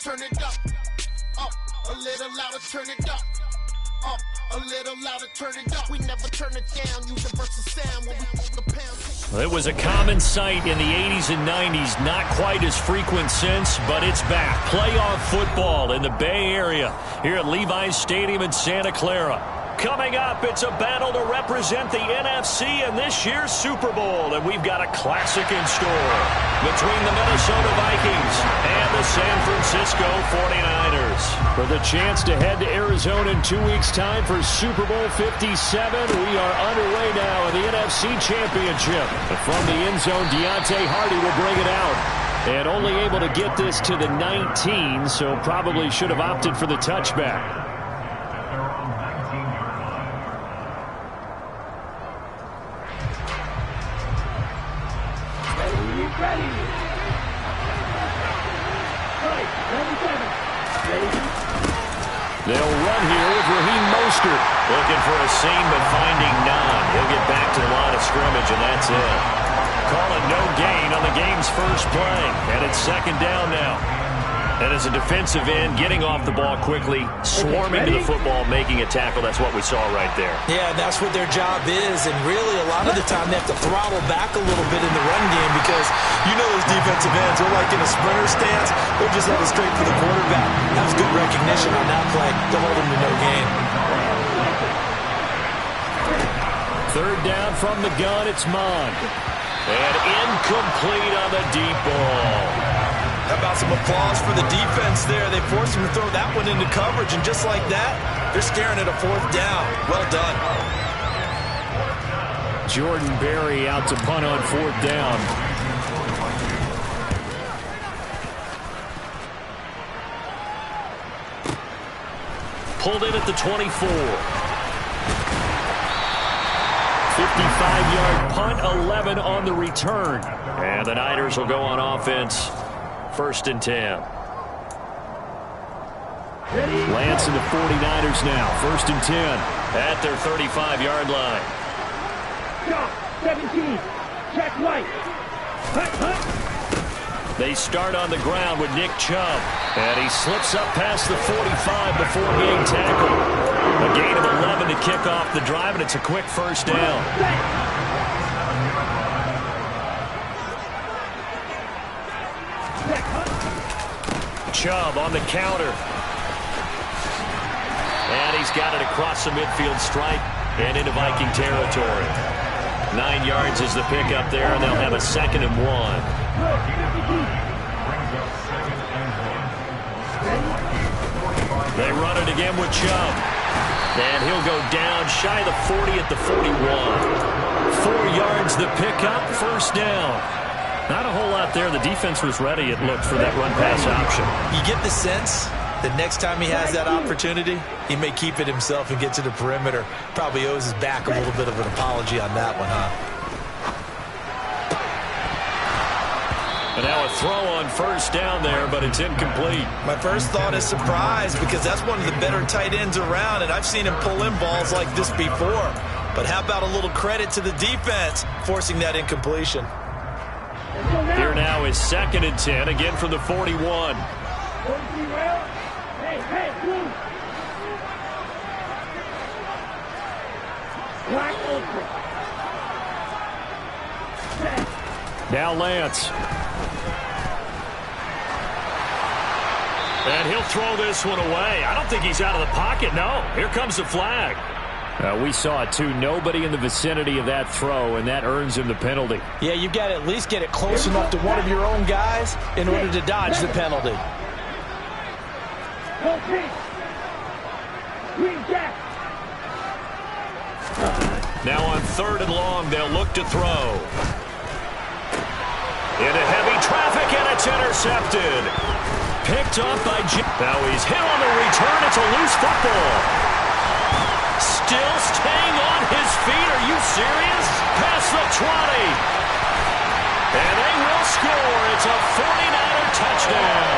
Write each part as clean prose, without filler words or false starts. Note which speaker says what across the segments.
Speaker 1: Turn it up, a little louder, turn it up, a little louder, turn it up. We never turn it down, universal sound when we hold the pound.
Speaker 2: Well, it was a common sight in the 80s and 90s, not quite as frequent since, but it's back. Playoff football in the Bay Area here at Levi's Stadium in Santa Clara. Coming up, it's a battle to represent the NFC in this year's Super Bowl, and we've got a classic in store between the Minnesota Vikings and the San Francisco 49ers. For the chance to head to Arizona in 2 weeks' time for Super Bowl 57, we are underway now in the NFC Championship. From the end zone, Deontay Hardy will bring it out. And only able to get this to the 19, so probably should have opted for the touchback. They'll run here with Raheem Mostert. Looking for a seam, but finding none. He'll get back to the line of scrimmage, and that's it. Call it no gain on the game's first play. And it's second down now. And as a defensive end, getting off the ball quickly, swarming to the football, making a tackle. That's what we saw right there.
Speaker 3: Yeah, that's what their job is. And really, a lot of the time, they have to throttle back a little bit in the run game because you know those defensive ends, they're like in a sprinter stance. They're just headed straight for the quarterback. That was good recognition on that play to hold them to no gain.
Speaker 2: Third down from the gun, it's Mond. And incomplete on the deep ball.
Speaker 3: How about some applause for the defense there? They forced him to throw that one into coverage, and just like that, they're staring at a fourth down. Well done.
Speaker 2: Jordan Berry out to punt on fourth down. Pulled in at the 24. 55-yard punt, 11 on the return. And the Niners will go on offense. First and 10. Lance and the 49ers now. First and 10 at their 35-yard line.
Speaker 4: 17. Check right.
Speaker 2: They start on the ground with Nick Chubb. And he slips up past the 45 before being tackled. A gain of 11 to kick off the drive, and it's a quick first down. Chubb on the counter. And he's got it across the midfield stripe and into Viking territory. 9 yards is the pickup there, and they'll have a second and 1. They run it again with Chubb. And he'll go down shy of the 40 at the 41. 4 yards the pickup, first down. Not a whole lot there. The defense was ready, it looked, for that run-pass option.
Speaker 3: You get the sense that next time he has that opportunity, he may keep it himself and get to the perimeter. Probably owes his back a little bit of an apology on that one, huh?
Speaker 2: And now a throw on first down there, but it's incomplete.
Speaker 3: My first thought is surprise because that's one of the better tight ends around, and I've seen him pull in balls like this before. But how about a little credit to the defense forcing that incompletion?
Speaker 2: Here now is second and 10, again from the 41. Now Lance. And he'll throw this one away. I don't think he's out of the pocket, no. Here comes the flag. We saw it, too. Nobody in the vicinity of that throw, and that earns him the penalty.
Speaker 3: Yeah, you've got to at least get it close enough to one of your own guys in order to dodge the penalty.
Speaker 2: Now on third and long, they'll look to throw. Into heavy traffic, and it's intercepted. Picked up by Jim. Now he's hit on the return. It's a loose football. Still staying on his feet. Are you serious? Past the 20. And they will score. It's a 49er touchdown.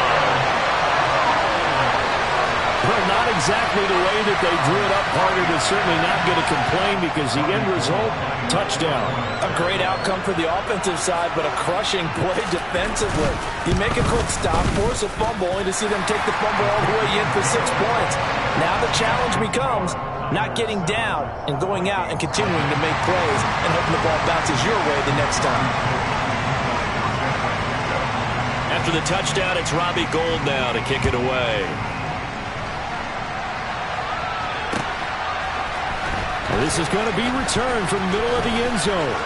Speaker 2: Well, not exactly the way that they drew it up. Parker is certainly not going to complain because the end result, touchdown.
Speaker 3: A great outcome for the offensive side, but a crushing play defensively. You make a quick stop, force a fumble, only to see them take the fumble all the way in for 6 points. Now the challenge becomes not getting down and going out and continuing to make plays and hoping the ball bounces your way the next time.
Speaker 2: After the touchdown, it's Robbie Gould now to kick it away. This is going to be returned from the middle of the end zone.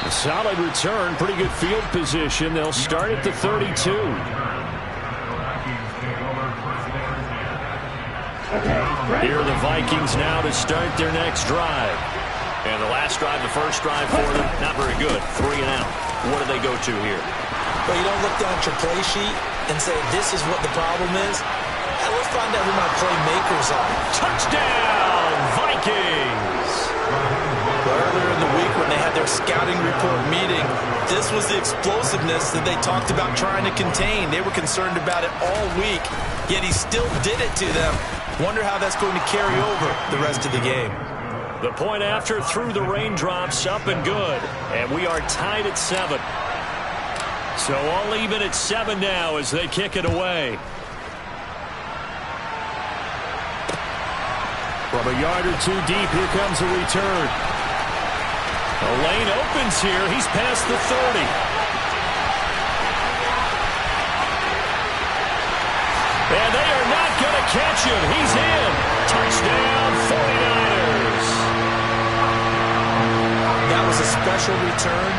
Speaker 2: A solid return, pretty good field position. They'll start at the 32. Here are the Vikings now to start their next drive. And the last drive, the first drive for them, not very good. 3 and out. What do they go to here?
Speaker 3: Well, you don't look down at your play sheet and say, this is what the problem is. And let's find out who my playmakers are.
Speaker 2: Touchdown, Vikings!
Speaker 3: Earlier in the week when they had their scouting report meeting, this was the explosiveness that they talked about trying to contain. They were concerned about it all week, yet he still did it to them. Wonder how that's going to carry over the rest of the game.
Speaker 2: The point after through the raindrops, up and good. And we are tied at 7. So all even at 7 now as they kick it away. From a yard or two deep, here comes a return. The lane opens here. He's past the 30. And they are not going to catch him. He's in. Touchdown, 49ers.
Speaker 3: That was a special return,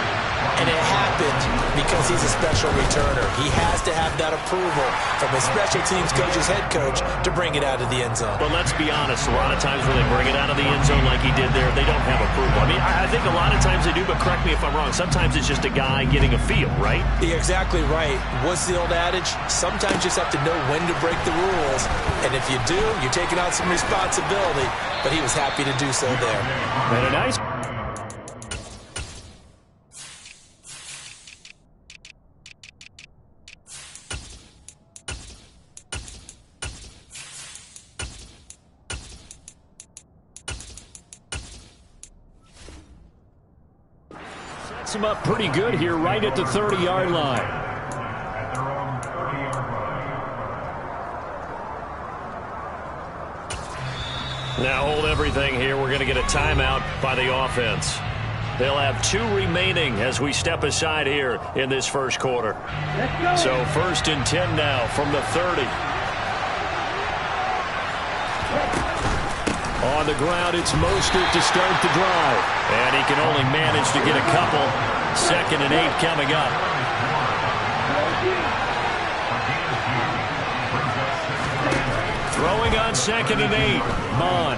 Speaker 3: and it happened because he's a special returner. He has to have that approval from his special teams coach's head coach to bring it out of the end zone.
Speaker 2: But let's be honest, a lot of times when they bring it out of the end zone like he did there, they don't have approval. I mean, I think a lot of times they do, but correct me if I'm wrong. Sometimes it's just a guy getting a feel, right?
Speaker 3: You're exactly right. What's the old adage? Sometimes you just have to know when to break the rules. And if you do, you're taking on some responsibility. But he was happy to do so there.
Speaker 2: And a nice... him up pretty good here right at the 30-yard line. Now hold everything here. We're going to get a timeout by the offense. They'll have 2 remaining as we step aside here in this first quarter. So 1st and 10 now from the 30. On the ground, it's Mostert to start the drive. And he can only manage to get a couple. 2nd and 8 coming up. Throwing on 2nd and 8. Mon.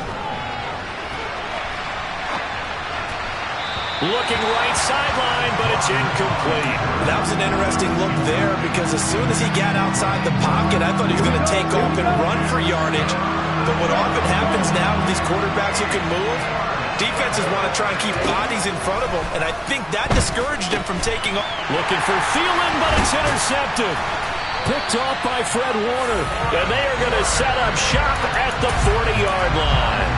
Speaker 2: Looking right sideline, but it's incomplete.
Speaker 3: That was an interesting look there because as soon as he got outside the pocket, I thought he was going to take off and run for yardage. But what often happens now with these quarterbacks who can move, defenses want to try and keep bodies in front of them, and I think that discouraged him from taking off.
Speaker 2: Looking for Thielen, but it's intercepted. Picked off by Fred Warner. And they are going to set up shop at the 40-yard line.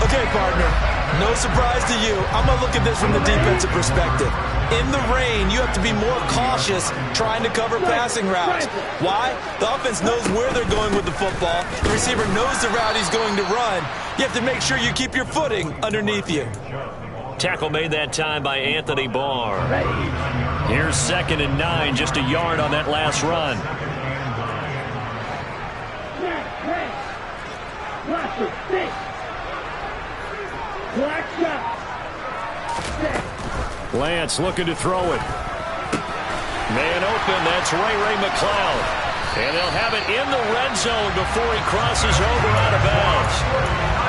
Speaker 3: Okay, partner, no surprise to you. I'm going to look at this from the defensive perspective. In the rain, you have to be more cautious trying to cover passing routes. Why? The offense knows where they're going with the football. The receiver knows the route he's going to run. You have to make sure you keep your footing underneath you.
Speaker 2: Tackle made that time by Anthony Barr. Here's 2nd and 9, just a yard on that last run. Lance looking to throw it. Man open, that's Ray McCloud. And they'll have it in the red zone before he crosses over out of bounds.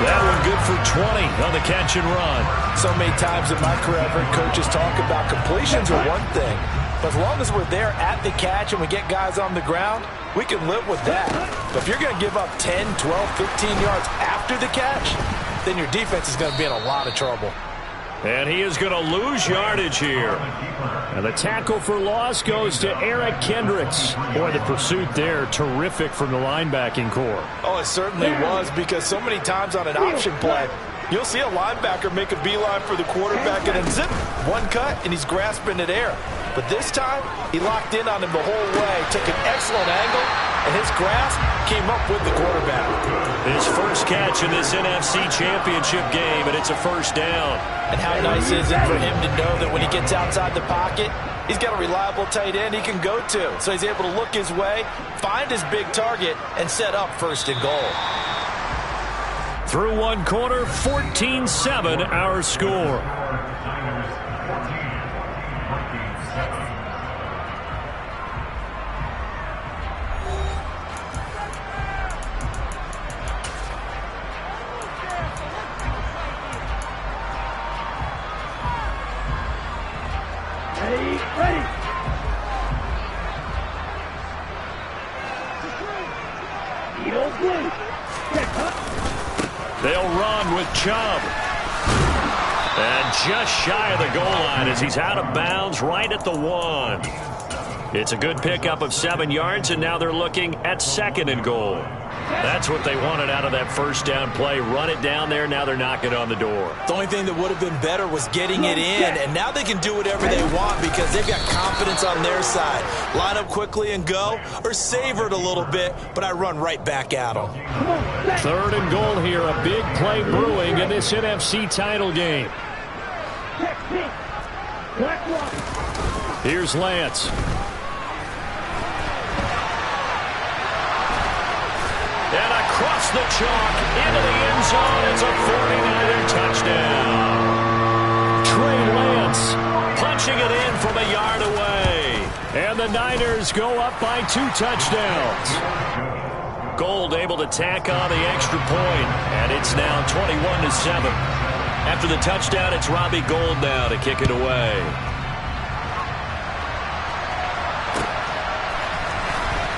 Speaker 2: That one good for 20 on the catch and run.
Speaker 3: So many times in my career I've heard coaches talk about completions are one thing. But as long as we're there at the catch and we get guys on the ground, we can live with that. But if you're going to give up 10, 12, 15 yards after the catch, then your defense is going to be in a lot of trouble.
Speaker 2: And he is going to lose yardage here. And the tackle for loss goes to Eric Kendricks. Boy, the pursuit there, terrific from the linebacking core.
Speaker 3: Oh, it certainly was, because so many times on an option play, you'll see a linebacker make a beeline for the quarterback and then zip, one cut, and he's grasping at air. But this time, he locked in on him the whole way, took an excellent angle, and his grasp came up with the quarterback.
Speaker 2: His first catch in this NFC Championship game, and it's a first down.
Speaker 3: And how nice is it for him to know that when he gets outside the pocket, he's got a reliable tight end he can go to. So he's able to look his way, find his big target, and set up first and goal.
Speaker 2: Through one quarter, 14-7 our score. They'll run with Chubb. And just shy of the goal line as he's out of bounds right at the 1. It's a good pickup of 7 yards, and now they're looking at second and goal. That's what they wanted out of that first down play. Run it down there. Now they're knocking on the door.
Speaker 3: The only thing that would have been better was getting it in, and now they can do whatever they want because they've got confidence on their side. Line up quickly and go, or savor it a little bit, but I run right back at them.
Speaker 2: Third and goal here. A big play brewing in this NFC title game. Here's Lance. And across the chalk into the end zone. It's a 49er touchdown. Trey Lance punching it in from a yard away. And the Niners go up by 2 touchdowns. Gold able to tack on the extra point. And it's now 21-7. After the touchdown, it's Robbie Gould now to kick it away.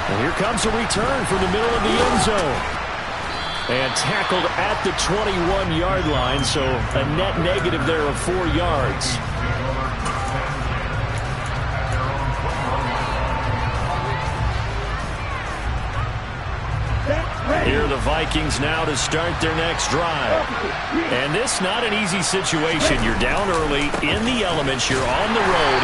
Speaker 2: And here comes a return from the middle of the end zone. And tackled at the 21-yard line, so a net negative there of 4 yards. Here are the Vikings now to start their next drive. And this not an easy situation. You're down early, in the elements, you're on the road.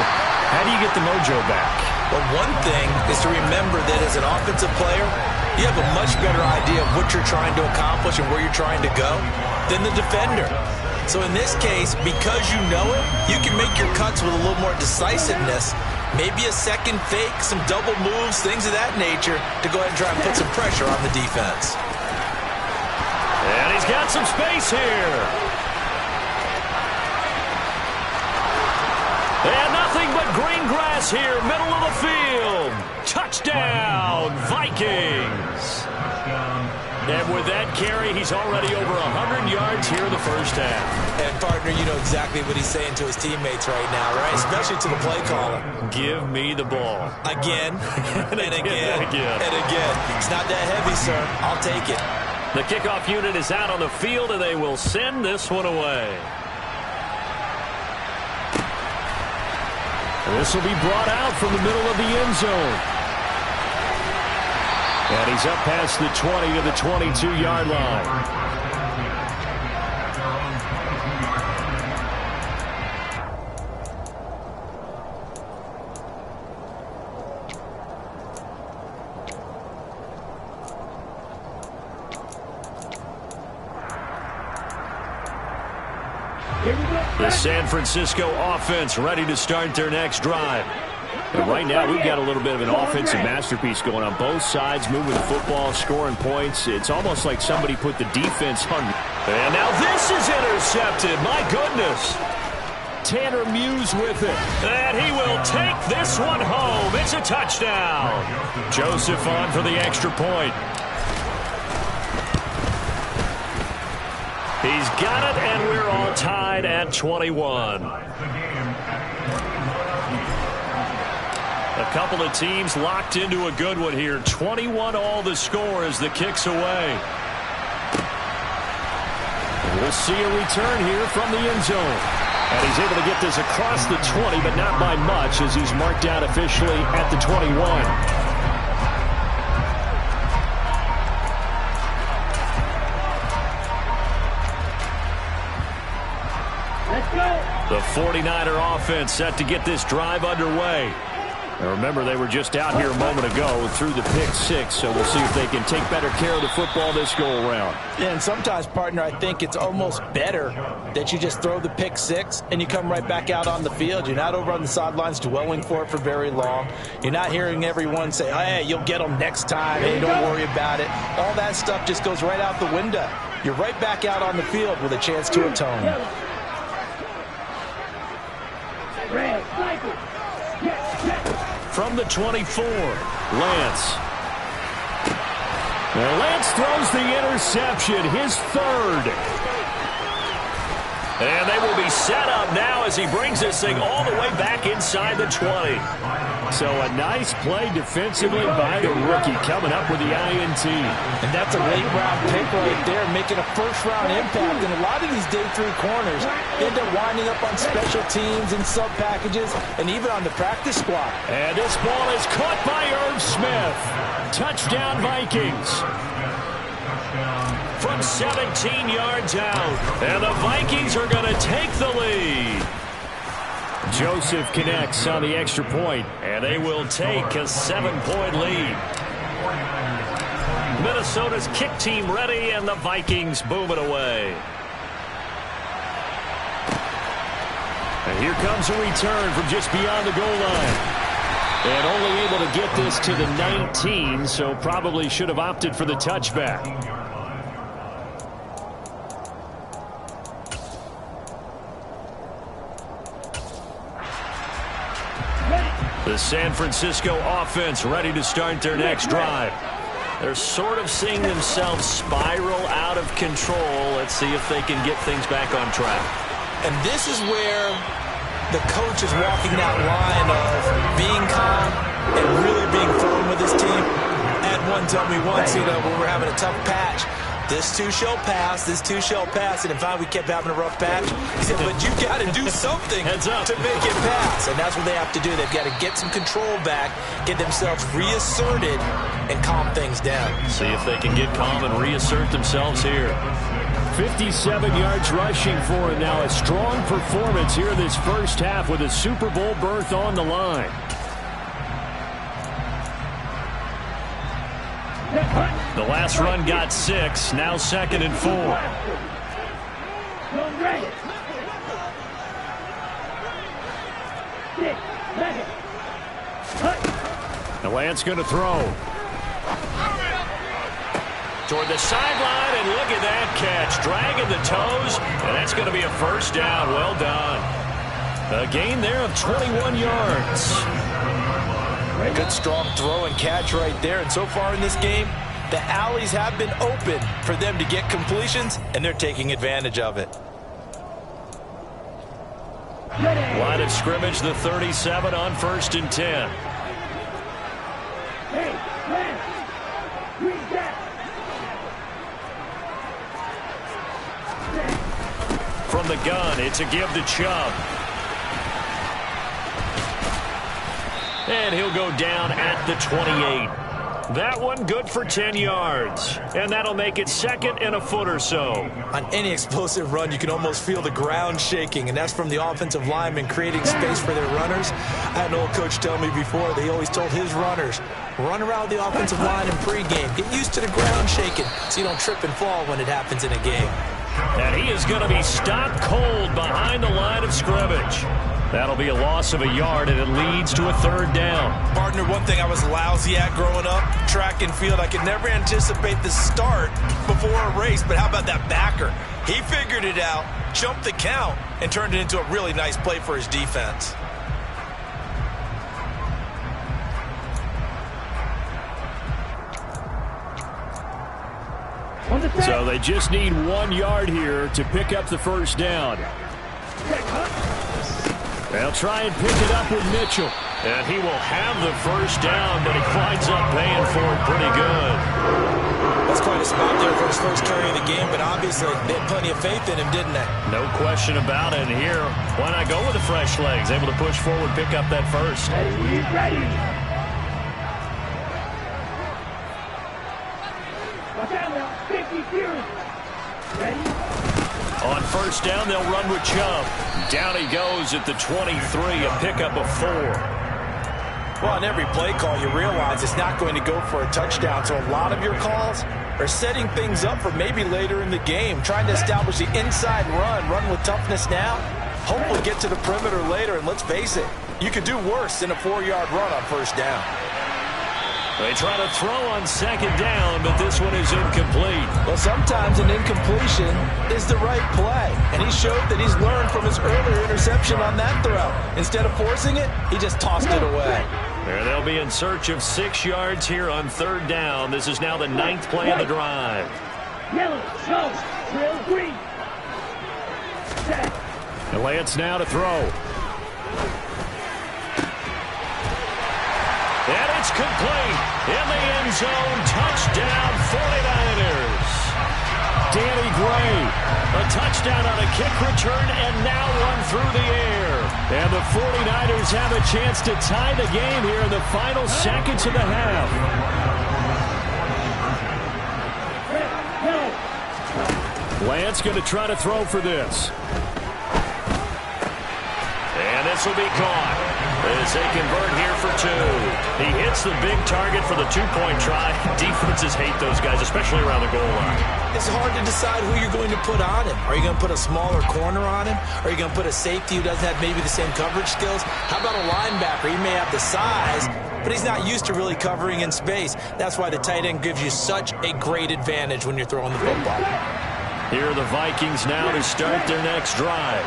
Speaker 2: How do you get the mojo back?
Speaker 3: But one thing is to remember that as an offensive player, you have a much better idea of what you're trying to accomplish and where you're trying to go than the defender. So in this case, because you know it, you can make your cuts with a little more decisiveness. Maybe a second fake, some double moves, things of that nature to go ahead and try and put some pressure on the defense.
Speaker 2: And he's got some space here. And nothing but green grass here, middle of the field. Touchdown, Vikings. And with that carry, he's already over 100 yards here in the first half.
Speaker 3: And, partner, you know exactly what he's saying to his teammates right now, right? Especially to the play caller.
Speaker 2: Give me the ball.
Speaker 3: Again, and again,
Speaker 2: and again.
Speaker 3: And again. It's not that heavy, sir. I'll take it.
Speaker 2: The kickoff unit is out on the field, and they will send this one away. This will be brought out from the middle of the end zone. And he's up past the 20 to the 22-yard line. The San Francisco offense ready to start their next drive. And right now, we've got a little bit of an offensive masterpiece going on both sides, moving the football, scoring points. It's almost like somebody put the defense on. And now this is intercepted. My goodness. Tanner Muse with it. And he will take this one home. It's a touchdown. Joseph on for the extra point. He's got it, and we're all tied at 21. A couple of teams locked into a good one here. 21 all the score as the kick's away. We'll see a return here from the end zone. And he's able to get this across the 20, but not by much as he's marked out officially at the 21. The 49er offense set to get this drive underway. Now remember, they were just out here a moment ago through the pick six, so we'll see if they can take better care of the football this go-around.
Speaker 3: Yeah, and sometimes, partner, I think it's almost better that you just throw the pick six and you come right back out on the field. You're not over on the sidelines dwelling for it for very long. You're not hearing everyone say, hey, you'll get them next time. Hey, don't worry about it. All that stuff just goes right out the window. You're right back out on the field with a chance to atone.
Speaker 2: From the 24, Lance. Well, Lance throws the interception, his third. And they will be set up now as he brings this thing all the way back inside the 20. So a nice play defensively by the rookie coming up with the INT.
Speaker 3: And that's a late-round pick right there, making a first-round impact. And a lot of these day three corners end up winding up on special teams and sub-packages and even on the practice squad.
Speaker 2: And this ball is caught by Irv Smith. Touchdown, Vikings. From 17 yards out. And the Vikings are going to take the lead. Joseph connects on the extra point, and they will take a 7-point lead. Minnesota's kick team ready, and the Vikings boom it away. And here comes a return from just beyond the goal line. And only able to get this to the 19, so probably should have opted for the touchback. The San Francisco offense ready to start their next drive. They're sort of seeing themselves spiral out of control. Let's see if they can get things back on track.
Speaker 3: And this is where the coach is walking that line of being calm and really being firm with his team. Had one tell me once, when we're having a tough patch, this too shall pass, this too shall pass. And in fact, we kept having a rough patch. He said, but you got to do something to make it pass. And that's what they have to do. They've got to get some control back, get themselves reasserted, and calm things down.
Speaker 2: See if they can get calm and reassert themselves here. 57 yards rushing for him now. A strong performance here this first half with a Super Bowl berth on the line. The last run got 6, now 2nd and 4. The Lance going to throw. Toward the sideline, and look at that catch. Dragging the toes, and that's going to be a first down. Well done. A gain there of 21 yards.
Speaker 3: A good strong throw and catch right there. And so far in this game, the alleys have been open for them to get completions, and they're taking advantage of it.
Speaker 2: Line of scrimmage, the 37 on 1st and 10. From the gun, it's a give to Chubb. And he'll go down at the 28. That one good for 10 yards. And that'll make it 2nd and a foot or so.
Speaker 3: On any explosive run, you can almost feel the ground shaking, and that's from the offensive linemen creating space for their runners. I had an old coach tell me before, they always told his runners, run around the offensive line in pregame. Get used to the ground shaking so you don't trip and fall when it happens in a game.
Speaker 2: And he is going to be stopped cold behind the line of scrimmage. That'll be a loss of a yard, and it leads to a 3rd down.
Speaker 3: Partner, one thing I was lousy at growing up, track and field, I could never anticipate the start before a race, but how about that backer? He figured it out, jumped the count, and turned it into a really nice play for his defense.
Speaker 2: So they just need 1 yard here to pick up the first down. They'll try and pick it up with Mitchell. And he will have the first down, but he winds up paying for it pretty good.
Speaker 3: That's quite a nervous about there for his first carry of the game, but obviously they had plenty of faith in him, didn't they?
Speaker 2: No question about it. And here, why not go with the fresh legs? Able to push forward, pick up that first.
Speaker 4: Ready. Watch out now. 50 series. Ready?
Speaker 2: On first down, they'll run with Chubb. Down he goes at the 23, a pickup of 4.
Speaker 3: Well, on every play call, you realize it's not going to go for a touchdown, so a lot of your calls are setting things up for maybe later in the game, trying to establish the inside run with toughness now, hopefully get to the perimeter later, and let's face it, you could do worse than a 4-yard run on first down.
Speaker 2: They try to throw on second down, but this one is incomplete.
Speaker 3: Well, sometimes an incompletion is the right play, and he showed that he's learned from his earlier interception on that throw. Instead of forcing it, he just tossed it away.
Speaker 2: There they'll be in search of 6 yards here on third down. This is now the 9th play of the drive.
Speaker 4: Yellow, go, trail green. Set.
Speaker 2: The Lance now to throw. And it's complete. In the end zone, touchdown 49ers. Danny Gray, a touchdown on a kick return and now one through the air. And the 49ers have a chance to tie the game here in the final seconds of the half. Lance going to try to throw for this. And this will be caught as they convert here for 2. He hits the big target for the 2-point try. Defenses hate those guys, especially around the goal line.
Speaker 3: It's hard to decide who you're going to put on him. Are you going to put a smaller corner on him? Are you going to put a safety who doesn't have maybe the same coverage skills? How about a linebacker? He may have the size, but he's not used to really covering in space. That's why the tight end gives you such a great advantage when you're throwing the football.
Speaker 2: Here are the Vikings now to start their next drive.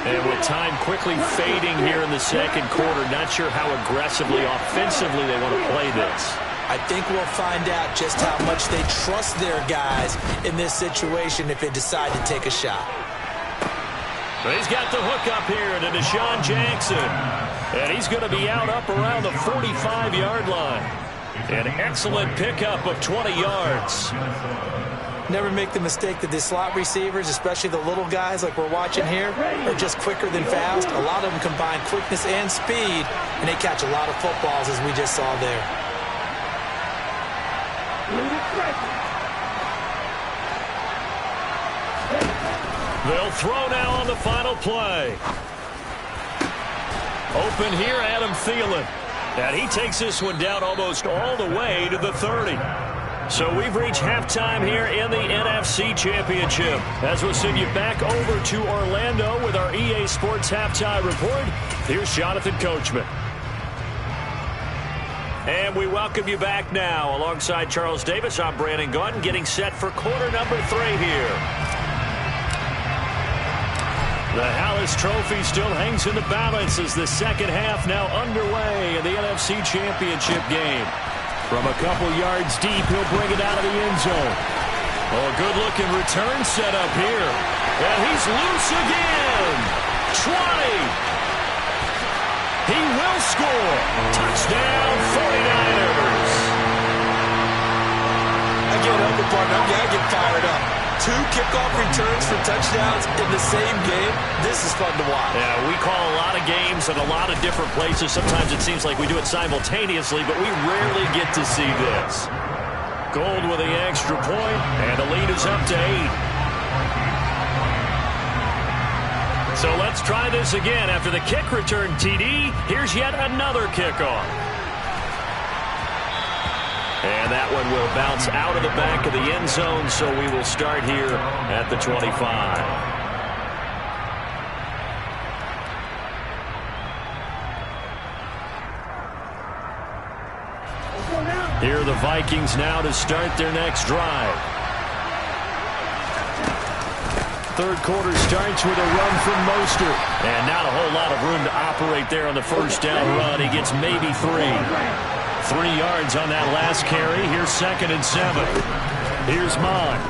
Speaker 2: And with time quickly fading here in the second quarter, not sure how aggressively, offensively they want to play this.
Speaker 3: I think we'll find out just how much they trust their guys in this situation if they decide to take a shot.
Speaker 2: But he's got the hook up here to Deshaun Jackson. And he's going to be out up around the 45-yard line. An excellent pickup of 20 yards.
Speaker 3: Never make the mistake that the slot receivers, especially the little guys like we're watching here, are just quicker than fast. A lot of them combine quickness and speed, and they catch a lot of footballs, as we just saw there.
Speaker 2: They'll throw now on the final play. Open here, Adam Thielen. And he takes this one down almost all the way to the 30. So we've reached halftime here in the NFC Championship. As we'll send you back over to Orlando with our EA Sports Halftime Report, here's Jonathan Coachman. And we welcome you back now. Alongside Charles Davis, I'm Brandon Gunn, getting set for quarter number 3 here. The Hallis Trophy still hangs in the balance as the second half now underway in the NFC Championship game. From a couple yards deep, he'll bring it out of the end zone. Oh, a good-looking return set up here. And he's loose again. 20. He will score. Touchdown, 49ers.
Speaker 3: I get up, partner. I'm going to get fired up. 2 kickoff returns for touchdowns in the same game. This is fun to watch.
Speaker 2: Yeah, we call a lot of games at a lot of different places. Sometimes it seems like we do it simultaneously, but we rarely get to see this. Gold with the extra point, and the lead is up to 8. So let's try this again. After the kick return TD, here's yet another kickoff. And that one will bounce out of the back of the end zone, so we will start here at the 25. Here are the Vikings now to start their next drive. Third quarter starts with a run from Mostert. And not a whole lot of room to operate there on the first down run. He gets maybe 3. 3 yards on that last carry. Here's 2nd and 7. Here's Mond.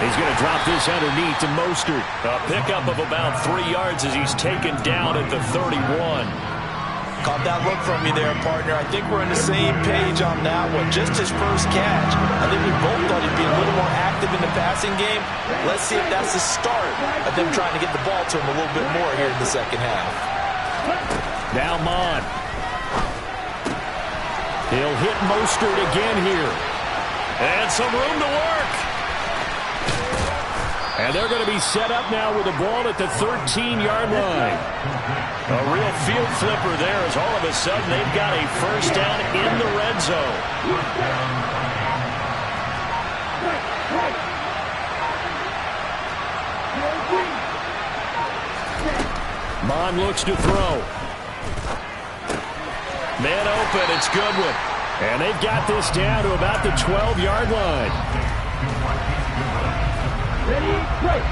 Speaker 2: He's going to drop this underneath to Mostert. A pickup of about 3 yards as he's taken down at the 31.
Speaker 3: Caught that look from you there, partner. I think we're on the same page on that one. Just his first catch. I think we both thought he'd be a little more active in the passing game. Let's see if that's the start of them trying to get the ball to him a little bit more here in the second half.
Speaker 2: Now Mond. He'll hit Mostert again here. And some room to work. And they're going to be set up now with the ball at the 13-yard line. A real field flipper there as all of a sudden they've got a first down in the red zone. Mond looks to throw. Man open, it's Goodwin. And they've got this down to about the 12-yard line.
Speaker 4: Ready, break.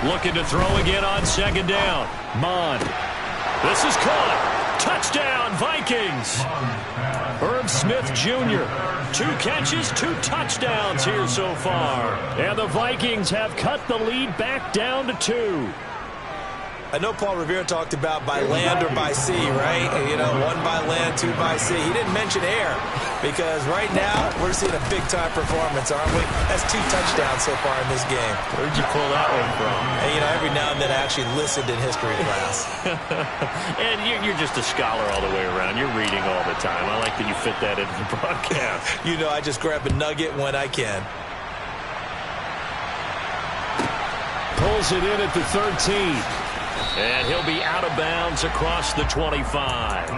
Speaker 2: Looking to throw again on second down. Mond. This is caught. Touchdown, Vikings. Herb Smith Jr. 2 catches, 2 touchdowns here so far. And the Vikings have cut the lead back down to 2.
Speaker 3: I know Paul Revere talked about by land or by sea, right? You know, 1 by land, 2 by sea. He didn't mention air because right now we're seeing a big-time performance, aren't we? That's 2 touchdowns so far in this game.
Speaker 2: Where'd you pull that one from?
Speaker 3: And, you know, every now and then I actually listened in history class.
Speaker 2: And you're just a scholar all the way around. You're reading all the time. I like that you fit that into the broadcast.
Speaker 3: You know, I just grab a nugget when I can.
Speaker 2: Pulls it in at the 13. And he'll be out of bounds across the 25.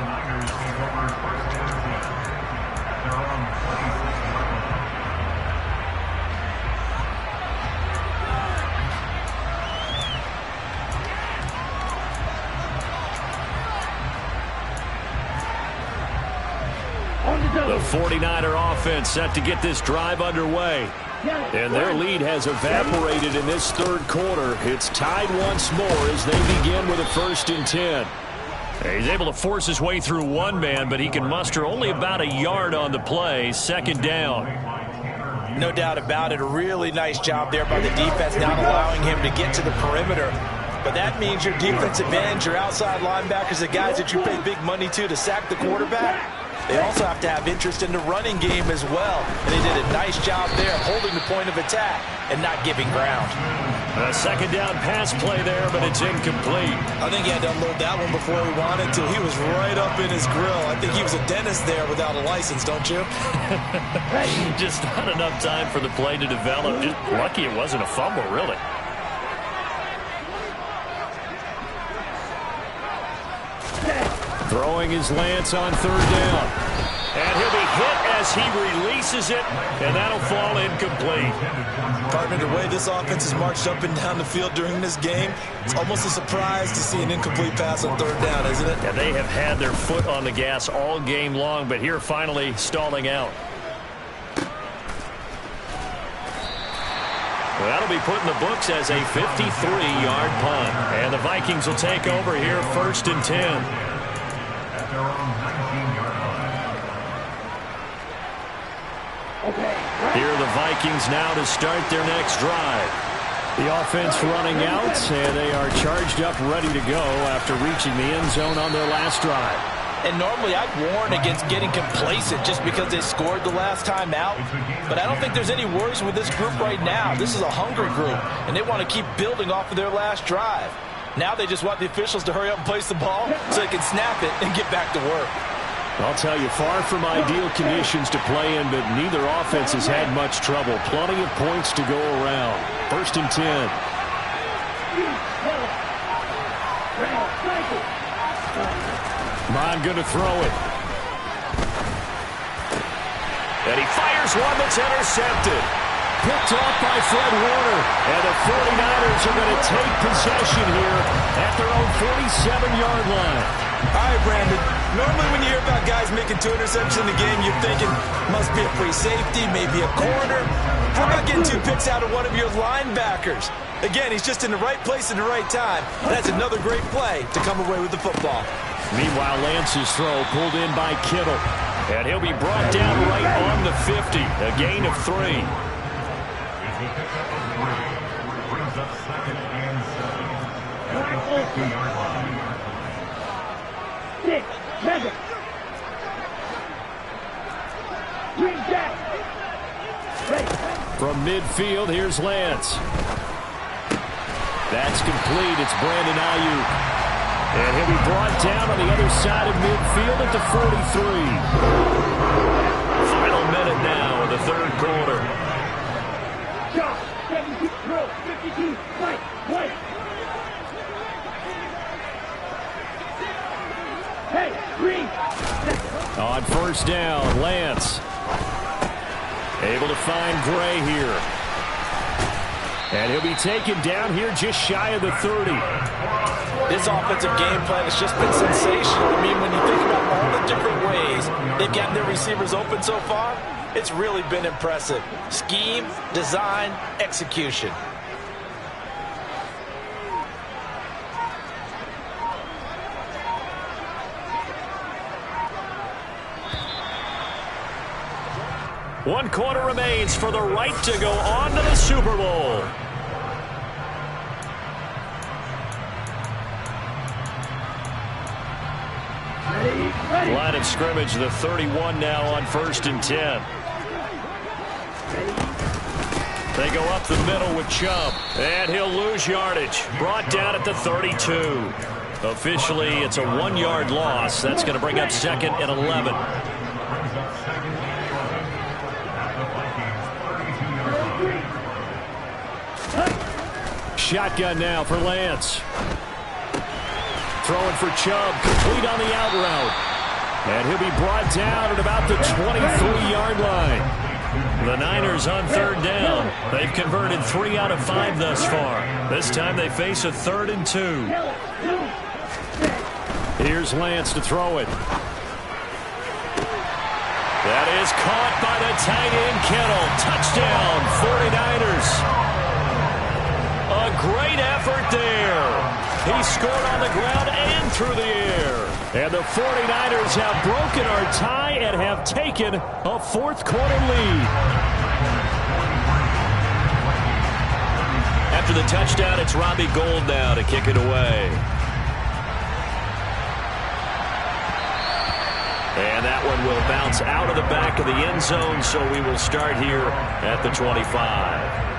Speaker 2: The 49er offense set to get this drive underway. And their lead has evaporated in this third quarter. It's tied once more as they begin with a 1st and 10. He's able to force his way through one man, but he can muster only about a yard on the play. 2nd down.
Speaker 3: No doubt about it. A really nice job there by the defense, not allowing him to get to the perimeter. But that means your defensive ends, your outside linebackers, the guys that you pay big money to sack the quarterback, they also have to have interest in the running game as well. And they did a nice job there holding the point of attack and not giving ground.
Speaker 2: A 2nd down pass play there, but it's incomplete.
Speaker 3: I think he had to unload that one before he wanted to. He was right up in his grill. I think he was a dentist there without a license, don't you?
Speaker 2: Just not enough time for the play to develop. Just lucky it wasn't a fumble, really. Throwing his Lance on 3rd down. And he'll be hit as he releases it, and that'll fall incomplete.
Speaker 3: Partner, the way this offense has marched up and down the field during this game, it's almost a surprise to see an incomplete pass on 3rd down, isn't it?
Speaker 2: Yeah, they have had their foot on the gas all game long, but here finally stalling out. Well, that'll be put in the books as a 53-yard punt. And the Vikings will take over here 1st and 10. Here are the Vikings now to start their next drive. The offense running out, and they are charged up, ready to go after reaching the end zone on their last drive.
Speaker 3: And normally I'd warn against getting complacent just because they scored the last time out. But I don't think there's any worries with this group right now. This is a hungry group, and they want to keep building off of their last drive. Now they just want the officials to hurry up and place the ball so they can snap it and get back to work.
Speaker 2: I'll tell you, far from ideal conditions to play in, but neither offense has had much trouble. Plenty of points to go around. 1st and 10. Mond going to throw it. And he fires one that's intercepted. Picked off by Fred Warner. And the 49ers are going to take possession here at their own 47-yard line.
Speaker 3: All right, Brandon. Normally when you hear about guys making 2 interceptions in the game, you're thinking must be a free safety, maybe a corner. How about getting 2 picks out of one of your linebackers? Again, he's just in the right place at the right time. That's another great play to come away with the football.
Speaker 2: Meanwhile, Lance's throw pulled in by Kittle. And he'll be brought down right on the 50. A gain of 3. From midfield, here's Lance. That's complete. It's Brandon Ayuk. And he'll be brought down on the other side of midfield at the 43. Final minute now in the third quarter.
Speaker 4: Shot, 72, throw, 52, fight, fight. Hey, green.
Speaker 2: On first down, Lance. Able to find Gray here. And he'll be taken down here just shy of the 30.
Speaker 3: This offensive game plan has just been sensational. I mean, when you think about all the different ways they've gotten their receivers open so far, it's really been impressive. Scheme, design, execution.
Speaker 2: One quarter remains for the right to go on to the Super Bowl. Line of scrimmage, the 31 now on 1st and 10. They go up the middle with Chubb. And he'll lose yardage. Brought down at the 32. Officially, it's a 1-yard loss. That's going to bring up 2nd and 11. Shotgun now for Lance. Throwing for Chubb, complete on the out route. And he'll be brought down at about the 23-yard line. The Niners on 3rd down. They've converted 3 out of 5 thus far. This time they face a 3rd and 2. Here's Lance to throw it. That is caught by the tight end Kittle. Touchdown, 49ers. A great effort there. He scored on the ground and through the air. And the 49ers have broken our tie and have taken a 4th quarter lead. After the touchdown, it's Robbie Gould now to kick it away. And that one will bounce out of the back of the end zone, so we will start here at the 25.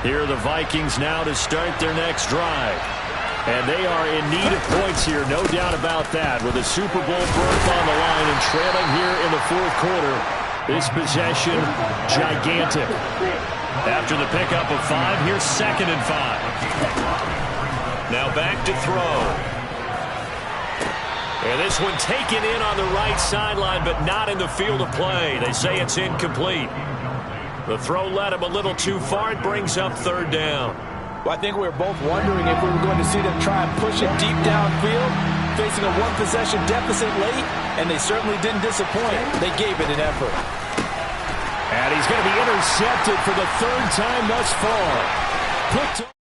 Speaker 2: Here are the Vikings now to start their next drive. And they are in need of points here, no doubt about that. With a Super Bowl berth on the line and trailing here in the 4th quarter, this possession gigantic. After the pickup of 5, here's 2nd and 5. Now back to throw. And this one taken in on the right sideline, but not in the field of play. They say it's incomplete. The throw led him a little too far. It brings up 3rd down.
Speaker 3: Well, I think we were both wondering if we were going to see them try and push it deep downfield, facing a 1-possession deficit late, and they certainly didn't disappoint. They gave it an effort.
Speaker 2: And he's going to be intercepted for the 3rd time thus far. Picked